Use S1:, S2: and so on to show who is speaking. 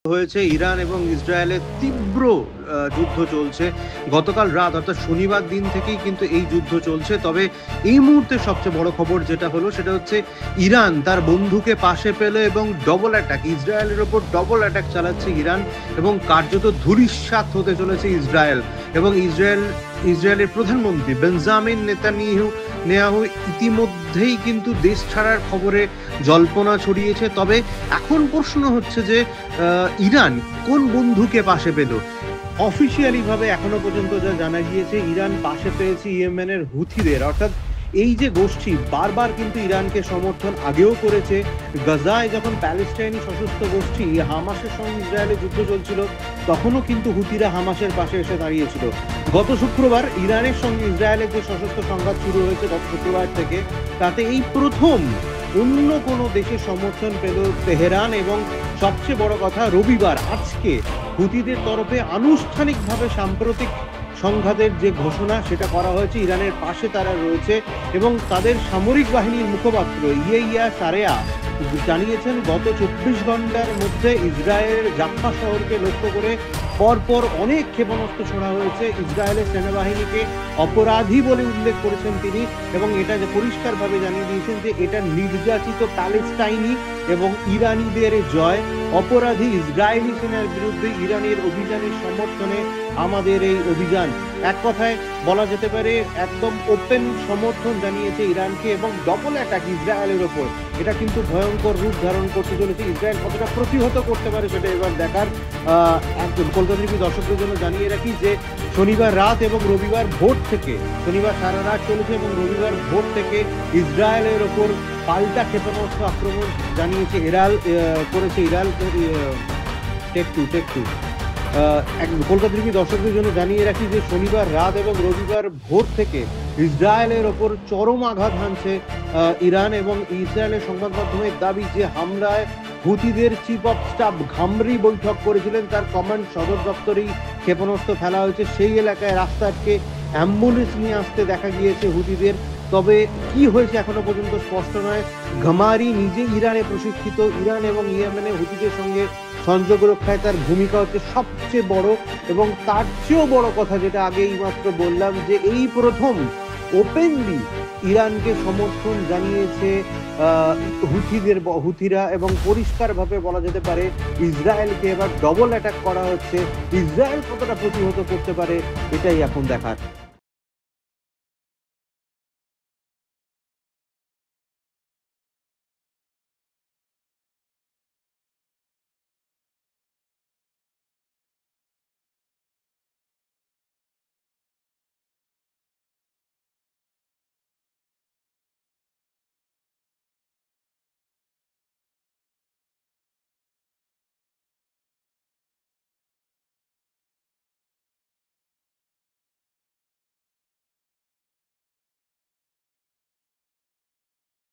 S1: হয়েছে ইরান এবং ইসরায়েলের তীব্র যুদ্ধ চলছে। গতকাল রাত অর্থাৎ শনিবার দিন থেকেই কিন্তু এই যুদ্ধ চলছে। তবে এই মুহূর্তে সবচেয়ে বড় খবর যেটা হলো সেটা হচ্ছে ইরান তার বন্ধুকে পাশে পেল এবং ডবল অ্যাটাক, ইসরায়েলের ওপর ডবল অ্যাটাক চালাচ্ছে ইরান এবং কার্যত ধূলিসাৎ হতে চলেছে ইসরায়েল। এবং ইসরায়েলের প্রধানমন্ত্রী বেঞ্জামিন নেতানিয়াহু ইতিমধ্যেই কিন্তু দেশ ছাড়ার খবরে জল্পনা ছড়িয়েছে। তবে এখন প্রশ্ন হচ্ছে যে ইরান কোন বন্ধুকে পাশে পেল। অফিসিয়ালি ভাবে এখনো পর্যন্ত যা জানা গিয়েছে, ইরান পাশে পেয়েছে ইয়েমেনের হুথিদের। অর্থাৎ এই যে গোষ্ঠী বারবার কিন্তু ইরানকে সমর্থন আগেও করেছে। গাজায় যখন প্যালেস্টাইনি সশস্ত্র গোষ্ঠী হামাসের সঙ্গে ইসরায়েলের যুদ্ধ চলছিল, তখনও কিন্তু হুথিরা হামাসের পাশে এসে দাঁড়িয়েছিল। গত শুক্রবার ইরানের সঙ্গে ইসরায়েলের যে সশস্ত্র সংঘাত শুরু হয়েছে গত শুক্রবার থেকে, তাতে এই প্রথম অন্য কোনো দেশের সমর্থন পেল তেহরান। এবং সবচেয়ে বড় কথা, রবিবার আজকে হুথিদের তরফে আনুষ্ঠানিকভাবে সাম্প্রতিক সংঘাতের যে ঘোষণা সেটা করা হয়েছে। ইরানের পাশে তারা রয়েছে এবং তাদের সামরিক বাহিনীর মুখপাত্র ইয়েইয়া সারেয়া জানিয়েছেন গত 24 ঘন্টার মধ্যে ইসরায়েলের জাফা শহরকে লক্ষ্য করে পরপর অনেক ক্ষেপণাস্ত্র ছোড়া হয়েছে। ইসরায়েলের সেনাবাহিনীকে অপরাধী বলে উল্লেখ করেছেন তিনি এবং এটা যে পরিষ্কারভাবে জানিয়ে দিয়েছেন যে এটা নির্যাতিত প্যালেস্টাইনি এবং ইরানিদের জয়। অপরাধী ইসরায়েলি সেনার বিরুদ্ধে ইরানের অভিযানের সমর্থনে আমাদের এই অভিযান। এক কথায় বলা যেতে পারে একদম ওপেন সমর্থন জানিয়েছে ইরানকে এবং ডবল অ্যাটাক ইসরায়েলের ওপর। এটা কিন্তু ভয়ঙ্কর রূপ ধারণ করতে চলেছে। ইসরায়েল কতটা প্রতিহত করতে পারে সেটা এবার দেখার। কলকাতা টিভি দর্শকদের জন্য জানিয়ে রাখি যে শনিবার রাত এবং রবিবার ভোর থেকে, শনিবার সারা রাত চলেছে এবং রবিবার ভোর থেকে ইসরায়েলের ওপর পাল্টা ক্ষেপণাস্ত্র আক্রমণ জানিয়েছে করেছে ইরান। টেক টু কলকাতা টিভি দর্শকদের জন্য জানিয়ে রাখি যে শনিবার রাত এবং রবিবার ভোর থেকে ইসরায়েলের ওপর চরম আঘাত হানছে ইরান। এবং ইসরায়েলের সংবাদ মাধ্যমের দাবি যে হামলায় হুথিদের চিফ অফ স্টাফ ঘামরি বৈঠক করেছিলেন, তার কমান্ড সদর দপ্তরেই ক্ষেপণাস্ত্র ফেলা হয়েছে। সেই এলাকায় রাস্তাকে অ্যাম্বুলেন্স নিয়ে আসতে দেখা গিয়েছে হুথিদের। তবে কি হয়েছে এখনো পর্যন্ত স্পষ্ট নয়। ঘামারি নিজে ইরানে প্রশিক্ষিত। ইরান এবং ইয়েমেনে হুথিদের সঙ্গে সংযোগ রক্ষায় তার ভূমিকা হচ্ছে সবচেয়ে বড়। এবং তার চেয়েও বড় কথা যেটা আগেই মাত্র বললাম, যে এই প্রথম ওপেনলি ইরানকে সমর্থন জানিয়েছে হুথিরা এবং পরিষ্কারভাবে বলা যেতে পারে ইসরায়েলকে এবার ডবল অ্যাটাক করা হচ্ছে। ইসরায়েল কতটা প্রতিহত করতে পারে এটাই এখন দেখার।